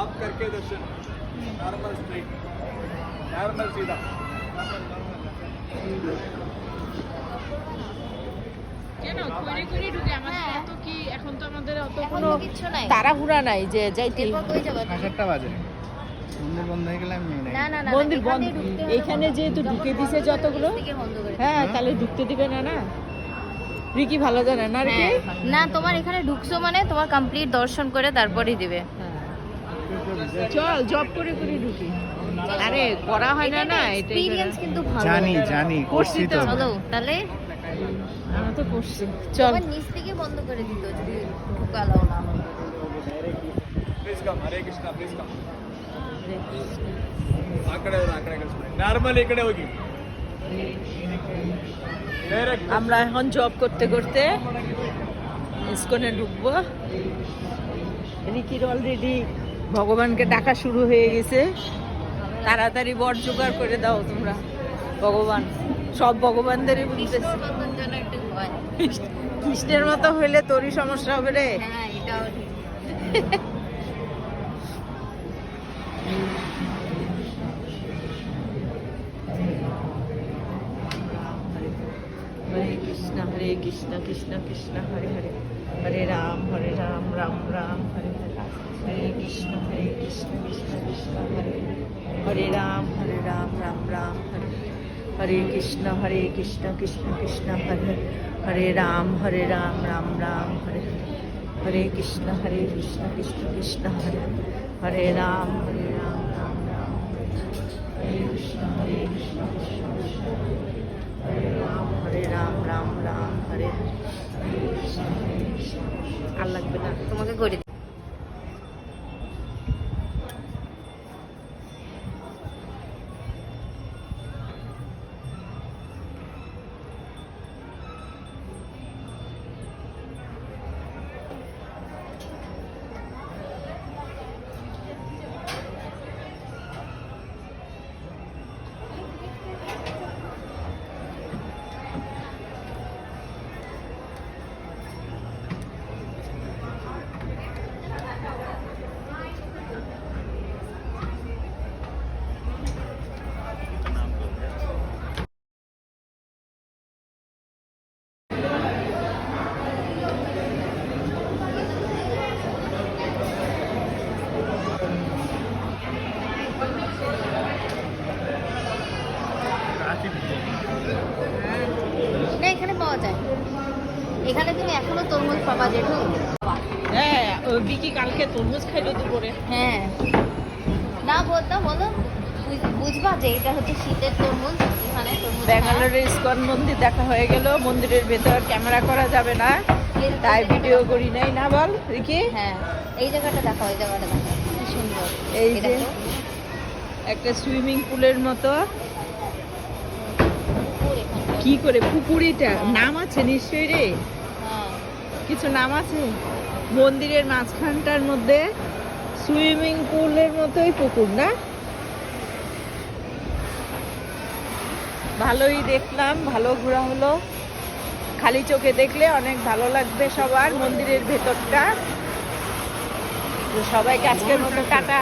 प्रणाम करके दर्शन normal straight normal सीधा কেন কইরে কইরে ঢুকে আমাদের এত কি এখন তো আমাদের অত এখন কোনো তো কিচ্ছু নাই। তাড়াহুড়া নাই যে যাইতে এরপর কই যাবে? 7টা বাজে মন্দির বন্ধ হয়ে গেলে আমি নেই না না না মন্দির এখান বন্ধ দিয়ে ঢুকতে হবে। এখানে যেহেতু ঢুকে দিছে যতগুলো থেকে বন্ধ করে। হ্যাঁ তাহলে ঢুকতে দিবে না না রিকি ভালো জানে না রিকি হ্যাঁ। না তোমার এখানে ঢুকছো মানে তোমার কমপ্লিট দর্শন করে তারপরেই দিবে। চল জব করে করে ঢুকি আরে করা হয় না না এটা এক্সপেরিয়েন্স কিন্তু ভালো। জানি করছি তো। চলো তাহলে আমরা তো করছি চল তোমার নিচ থেকে বন্ধ করে দিত যদি ঢুকালো না। Please come Hare Krishna please come आकडे नॉर्मल इकडे होगी डायरेक्ट আমরা এখন জব করতে করতে ইসকনে ঢুকবো রিকির অলরেডি ভগবানকে ডাকা শুরু হয়ে গেছে তাড়াতাড়ি বর জোগাড় করে দাও তোমরা ভগবান সব ভগবানদেরই বলতেছে বন্ধন জন্য একটু ভয়। কৃষ্ণের মতো হইলে তোরই সমস্যা হবে রে হ্যাঁ এটাও ঠিক। हरे कृष्ण कृष्ण कृष्ण हरे हरे हरे राम राम राम हरे हरे हरे कृष्ण कृष्ण कृष्ण हरे हरे राम राम राम हरे हरे कृष्ण कृष्ण कृष्ण हरे हरे राम राम राम हरे हरे कृष्ण कृष्ण कृष्ण हरे हरे राम राम राम हरे कृष्ण कृष्ण कृष्ण हरे राम राम हरे আর লাগবে না তোমাকে করে দিই। না এখানে পাওয়া যায়। এখানে তুমি এখনো তরমুজ পাবা জেঠু। হ্যাঁ ওই বিকি কালকে তরমুজ খাইলো দুপুরে হ্যাঁ না বলতো বলো বুঝবা যে এটা হচ্ছে শীতের তরমুজ। এখানে তরমুজ ব্যাঙ্গালোরের ইসকন মন্দির দেখা হয়ে গেল মন্দিরের ভেতর ক্যামেরা করা যাবে না তাই ভিডিও করি নাই না বল রিকি হ্যাঁ এই জায়গাটা দেখো এই জায়গাটা দেখো কি সুন্দর। এই এই যে দেখো। একটা সুইমিং পুলের মতো পুকুর এখানটা। কি করে পুকুরিটা নাম আছে নিশ্চয়ই রে হ্যাঁ কিছু নাম আছে মন্দিরের মাঝখানটার মধ্যে সুইমিং পুলের মতোই পুকুর না ভালোই দেখলাম ভালো ঘোরা হলো খালি চোখে দেখলে অনেক ভালো লাগবে সবার মন্দিরের ভেতরটা তো সবাইকে আজকের মতো টাটা